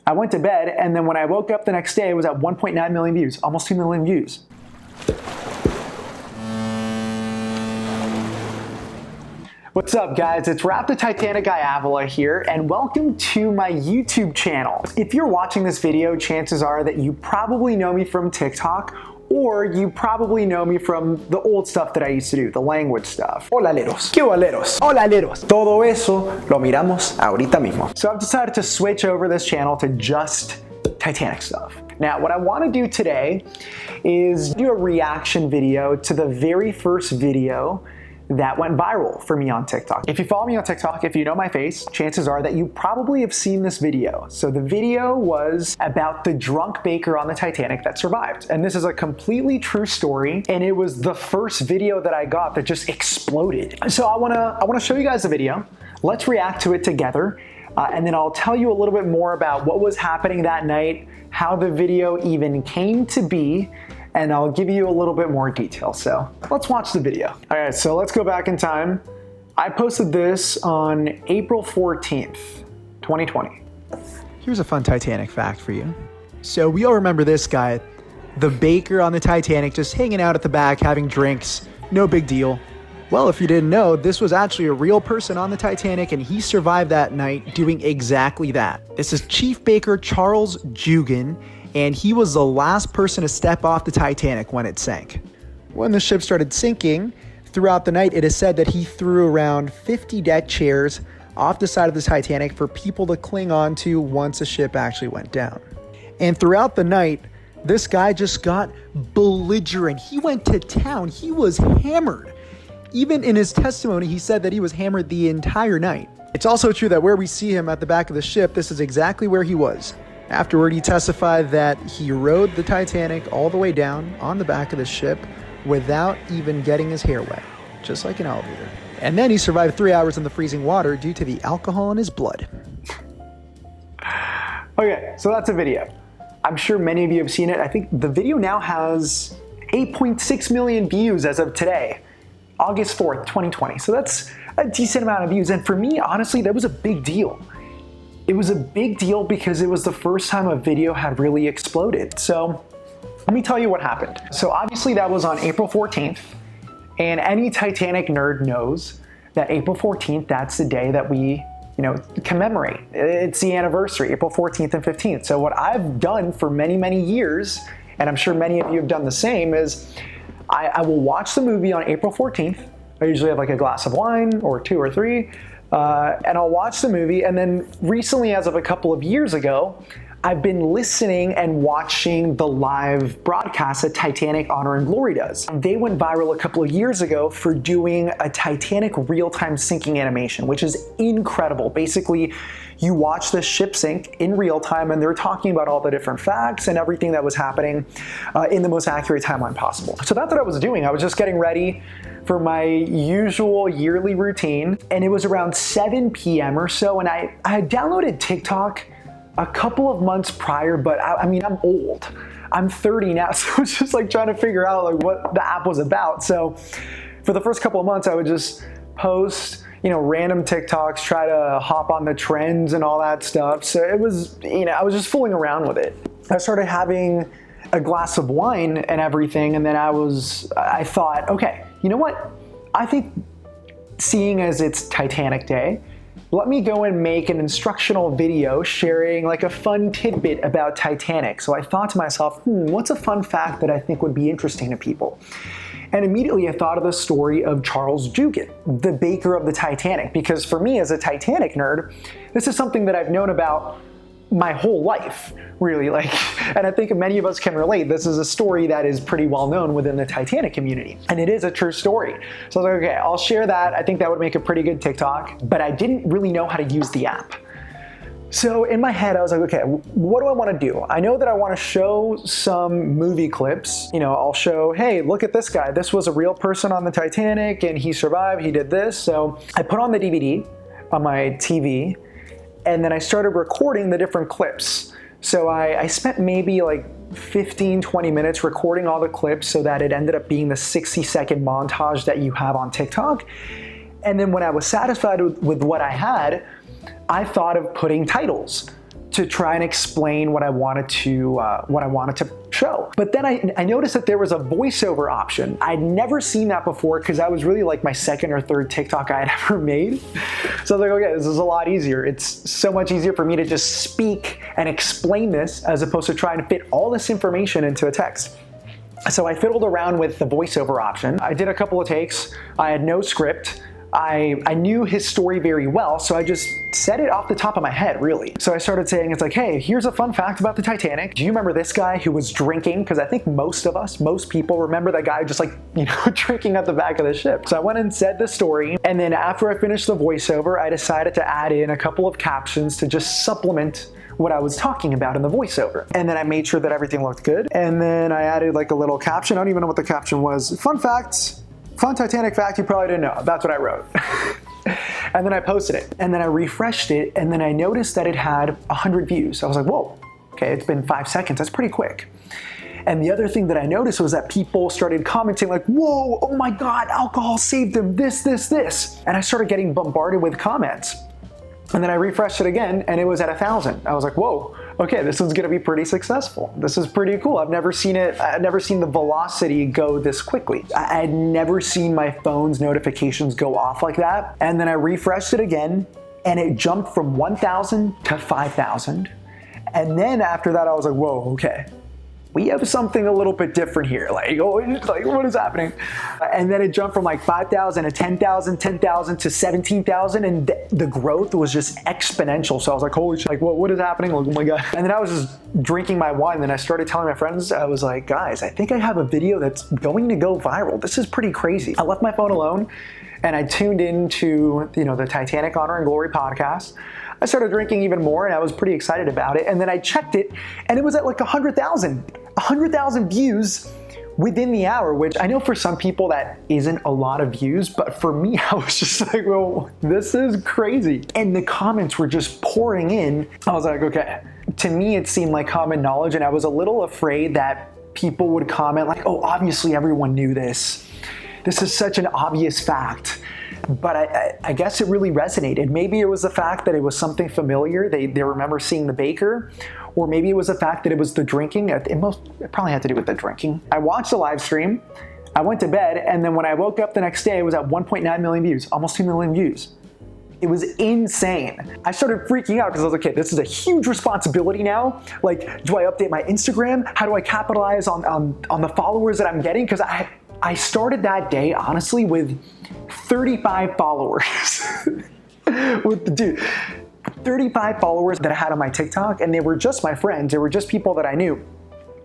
I went to bed, and then when I woke up the next day, it was at 1.9 million views, almost 2 million views. What's up, guys? It's Rap the Titanic guy Avila here, and welcome to my YouTube channel. If you're watching this video, chances are that you probably know me from TikTok, or you probably know me from the old stuff that I used to do, the language stuff. Hola leros, ¿qué boleros? Hola leros. Todo eso lo miramos ahorita mismo. So I've decided to switch over this channel to just Titanic stuff. Now, what I want to do today is do a reaction video to the very first video that went viral for me on TikTok. If you follow me on TikTok, if you know my face, chances are that you probably have seen this video. So the video was about the drunk baker on the Titanic that survived. And this is a completely true story, and it was the first video that I got that just exploded. So I wanna show you guys the video. Let's react to it together. And then I'll tell you a little bit more about what was happening that night, how the video even came to be, and I'll give you a little bit more detail. So let's watch the video. All right, so let's go back in time. I posted this on April 14th, 2020. Here's a fun Titanic fact for you. So we all remember this guy, the baker on the Titanic, just hanging out at the back, having drinks, no big deal. Well, if you didn't know, this was actually a real person on the Titanic, and he survived that night doing exactly that. This is Chief Baker Charles Jugan, and he was the last person to step off the Titanic when it sank. When the ship started sinking, throughout the night, it is said that he threw around 50 deck chairs off the side of the Titanic for people to cling on to once the ship actually went down. And throughout the night, this guy just got belligerent. He went to town. He was hammered. Even in his testimony, he said that he was hammered the entire night. It's also true that where we see him at the back of the ship, this is exactly where he was. Afterward, he testified that he rode the Titanic all the way down on the back of the ship without even getting his hair wet, just like an elevator. And then he survived 3 hours in the freezing water due to the alcohol in his blood. Okay, so that's a video. I'm sure many of you have seen it. I think the video now has 8.6 million views as of today, August 4th, 2020. So that's a decent amount of views. And for me, honestly, that was a big deal. It was a big deal because it was the first time a video had really exploded. So let me tell you what happened. So obviously that was on April 14th, and any Titanic nerd knows that April 14th, that's the day that we, commemorate. It's the anniversary, April 14th and 15th. So what I've done for many, many years, and I'm sure many of you have done the same, is I will watch the movie on April 14th. I usually have like a glass of wine or 2 or 3. And I'll watch the movie, and then recently, as of a couple of years ago, I've been listening and watching the live broadcast that Titanic Honor and Glory does. They went viral a couple of years ago for doing a Titanic real-time sinking animation, which is incredible. Basically, you watch the ship sink in real time, and they're talking about all the different facts and everything that was happening in the most accurate timeline possible. So that's what I was doing. I was just getting ready for my usual yearly routine, and it was around 7 p.m. or so, and I had downloaded TikTok a couple of months prior, but I'm old. I'm 30 now, so I was just like trying to figure out like what the app was about. So for the first couple of months, I would just post, random TikToks, try to hop on the trends and all that stuff. So it was, I was just fooling around with it. I started having a glass of wine and everything, and then I thought, okay, you know what? I think seeing as it's Titanic Day, let me go and make an instructional video sharing like a fun tidbit about Titanic. So I thought to myself, what's a fun fact that I think would be interesting to people? And immediately I thought of the story of Charles Jugan, the baker of the Titanic, because for me as a Titanic nerd, this is something that I've known about my whole life, really, and I think many of us can relate. This is a story that is pretty well known within the Titanic community, and it is a true story. So I was like, okay, I'll share that. I think that would make a pretty good TikTok, but I didn't really know how to use the app. So in my head, I was like, okay, what do I want to do? I know that I want to show some movie clips. I'll show, hey, look at this guy. This was a real person on the Titanic, and he survived, he did this. So I put on the DVD on my TV, and then I started recording the different clips. So I spent maybe like 15, 20 minutes recording all the clips so that it ended up being the 60-second montage that you have on TikTok. And then when I was satisfied with what I had, I thought of putting titles to try and explain what I wanted to show. But then I noticed that there was a voiceover option. I'd never seen that before because that was really like my second or third TikTok I had ever made. So I was like, okay, this is a lot easier. It's so much easier for me to just speak and explain this as opposed to trying to fit all this information into a text. So I fiddled around with the voiceover option. I did a couple of takes. I had no script. I knew his story very well, so I just said it off the top of my head, really. So I started saying, it's like, hey, here's a fun fact about the Titanic. Do you remember this guy who was drinking? Because I think most people remember that guy just like, drinking at the back of the ship. So I went and said the story, and then after I finished the voiceover, I decided to add in a couple of captions to just supplement what I was talking about in the voiceover. And then I made sure that everything looked good. And then I added like a little caption. I don't even know what the caption was. Fun Titanic fact you probably didn't know. That's what I wrote. And then I posted it. And then I refreshed it. And then I noticed that it had 100 views. I was like, whoa, okay, it's been 5 seconds. That's pretty quick. And the other thing that I noticed was that people started commenting like, whoa, oh my God, alcohol saved him, this. And I started getting bombarded with comments. And then I refreshed it again and it was at 1,000. I was like, whoa, okay, this is gonna be pretty successful. This is pretty cool. I've never seen the velocity go this quickly. I had never seen my phone's notifications go off like that. And then I refreshed it again and it jumped from 1,000 to 5,000. And then after that, I was like, whoa, okay. We have something a little bit different here. Like what is happening? And then it jumped from like 5,000 to 10,000, 10,000 to 17,000, and the growth was just exponential. So I was like, holy shit, like what is happening? Like, oh my God. And then I was just drinking my wine, and I started telling my friends, I was like, guys, I think I have a video that's going to go viral. This is pretty crazy. I left my phone alone and I tuned into, the Titanic Honor and Glory podcast. I started drinking even more and I was pretty excited about it. And then I checked it and it was at like 100,000 views within the hour, which I know for some people that isn't a lot of views, but for me, I was just like, well, this is crazy. And the comments were just pouring in. I was like, okay. To me, it seemed like common knowledge, and I was a little afraid that people would comment like, oh, obviously everyone knew this. This is such an obvious fact. But I guess it really resonated. Maybe it was the fact that it was something familiar. They remember seeing the baker, or maybe it was the fact that it was the drinking. It probably had to do with the drinking. I watched the live stream, I went to bed, and then when I woke up the next day, it was at 1.9 million views, almost 2 million views. It was insane. I started freaking out because I was like, okay, this is a huge responsibility now. Like, do I update my Instagram? How do I capitalize on the followers that I'm getting? Because I started that day, honestly, with 35 followers. 35 followers that I had on my TikTok, and they were just my friends. They were just people that I knew.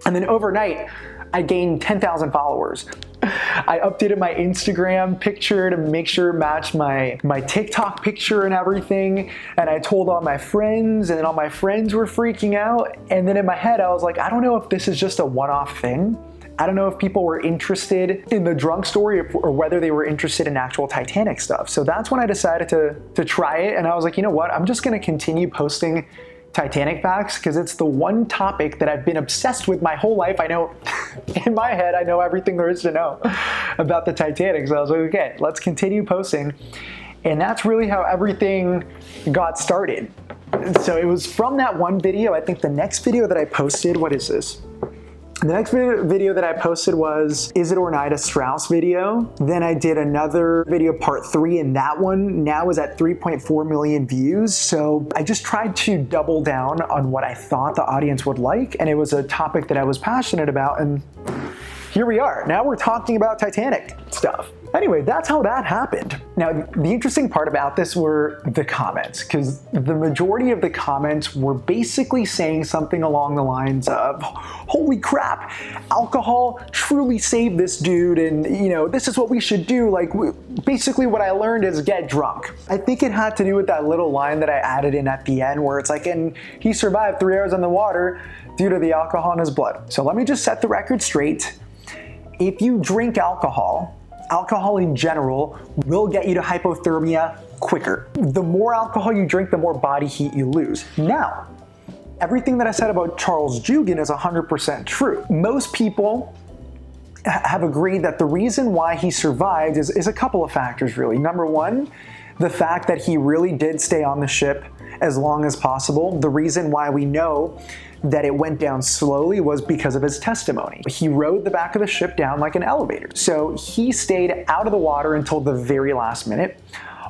And then overnight, I gained 10,000 followers. I updated my Instagram picture to make sure it matched my TikTok picture and everything. And I told all my friends, and then all my friends were freaking out. And then in my head, I was like, I don't know if this is just a one-off thing. I don't know if people were interested in the drunk story or whether they were interested in actual Titanic stuff. So that's when I decided to try it. And I was like, you know what? I'm just gonna continue posting Titanic facts because it's the one topic that I've been obsessed with my whole life. I know, in my head, I know everything there is to know about the Titanic. So I was like, okay, let's continue posting. And that's really how everything got started. So it was from that one video. I think the next video that I posted, what is this? The next video that I posted was Is It or Not a Strauss video. Then I did another video, part 3, and that one now is at 3.4 million views. So I just tried to double down on what I thought the audience would like, and it was a topic that I was passionate about, and here we are. Now we're talking about Titanic stuff. Anyway, that's how that happened. Now, the interesting part about this were the comments, because the majority of the comments were basically saying something along the lines of, holy crap, alcohol truly saved this dude, and this is what we should do. Like, basically what I learned is get drunk. I think it had to do with that little line that I added in at the end where it's like, and he survived 3 hours in the water due to the alcohol in his blood. So let me just set the record straight. If you drink alcohol in general will get you to hypothermia quicker. The more alcohol you drink, the more body heat you lose. Now, everything that I said about Charles Jugan is 100% true. Most people have agreed that the reason why he survived is a couple of factors, really. Number one, the fact that he really did stay on the ship as long as possible. The reason why we know that it went down slowly was because of his testimony. He rode the back of the ship down like an elevator. So he stayed out of the water until the very last minute.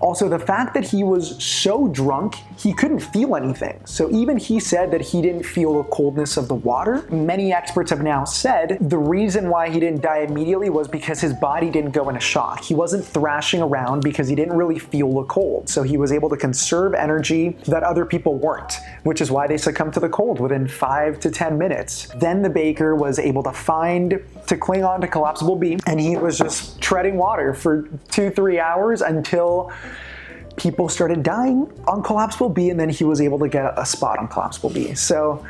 Also, the fact that he was so drunk, he couldn't feel anything. So even he said that he didn't feel the coldness of the water. Many experts have now said the reason why he didn't die immediately was because his body didn't go into shock. He wasn't thrashing around because he didn't really feel the cold. So he was able to conserve energy that other people weren't, which is why they succumbed to the cold within 5 to 10 minutes. Then the baker was able to cling on to Collapsible B, and he was just treading water for 2-3 hours until people started dying on Collapsible B, and then he was able to get a spot on Collapsible B. So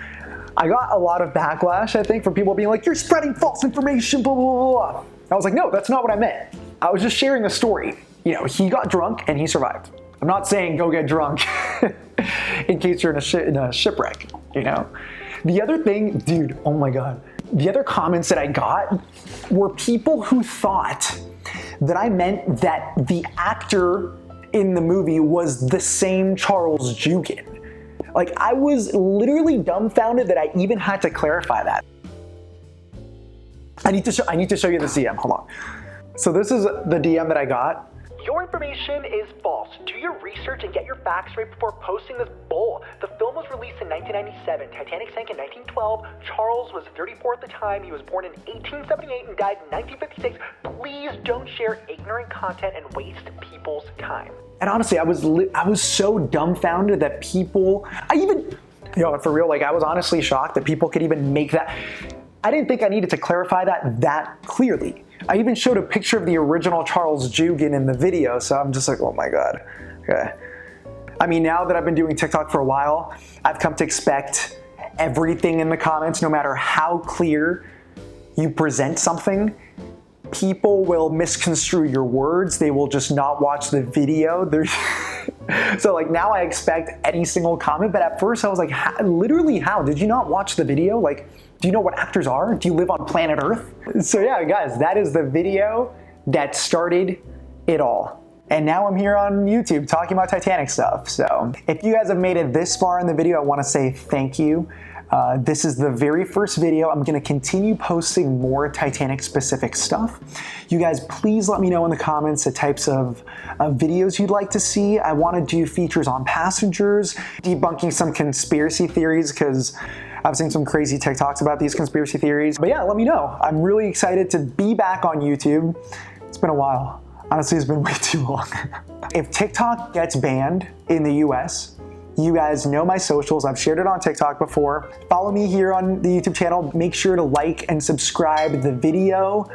I got a lot of backlash, I think, from people being like, you're spreading false information, blah, blah, blah. I was like, no, that's not what I meant. I was just sharing a story. You know, he got drunk and he survived. I'm not saying go get drunk in case you're in a shipwreck, you know? The other thing, dude, oh my God. The other comments that I got were people who thought that I meant that the actor in the movie was the same Charles Jugan. Like, I was literally dumbfounded that I even had to clarify that. I need to show you this DM, hold on. So this is the DM that I got. Your information is false. Do your research and get your facts right before posting this bull. The film was released in 1997. Titanic sank in 1912. Charles was 34 at the time. He was born in 1878 and died in 1956. Please don't share ignorant content and waste people's time. And honestly, I was so dumbfounded that people, for real, like I was honestly shocked that people could even make that. I didn't think I needed to clarify that clearly. I even showed a picture of the original Charles Jugan in the video, so I'm just like, oh my God, okay. I mean, now that I've been doing TikTok for a while, I've come to expect everything in the comments, no matter how clear you present something. People will misconstrue your words. They will just not watch the video. So like now I expect any single comment, but at first I was like, literally how? Did you not watch the video? Like, do you know what actors are? Do you live on planet Earth? So yeah, guys, that is the video that started it all. And now I'm here on YouTube talking about Titanic stuff. So if you guys have made it this far in the video, I want to say thank you. This is the very first video. I'm going to continue posting more Titanic specific stuff. You guys, please let me know in the comments the types of videos you'd like to see. I want to do features on passengers, debunking some conspiracy theories, because I've seen some crazy TikToks about these conspiracy theories. But yeah, let me know. I'm really excited to be back on YouTube. It's been a while. Honestly, it's been way too long. If TikTok gets banned in the US, you guys know my socials. I've shared it on TikTok before. Follow me here on the YouTube channel. Make sure to like and subscribe the video.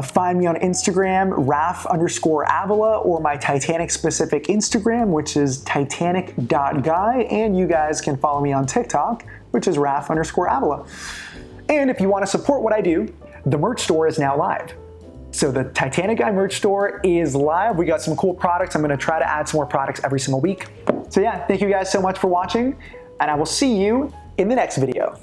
Find me on Instagram, Raf_Avila, or my Titanic specific Instagram, which is titanic.guy. And you guys can follow me on TikTok, which is Raf_Avila. And if you want to support what I do, the merch store is now live. So the Titanic Guy merch store is live. We got some cool products. I'm going to try to add some more products every single week. So yeah, thank you guys so much for watching, and I will see you in the next video.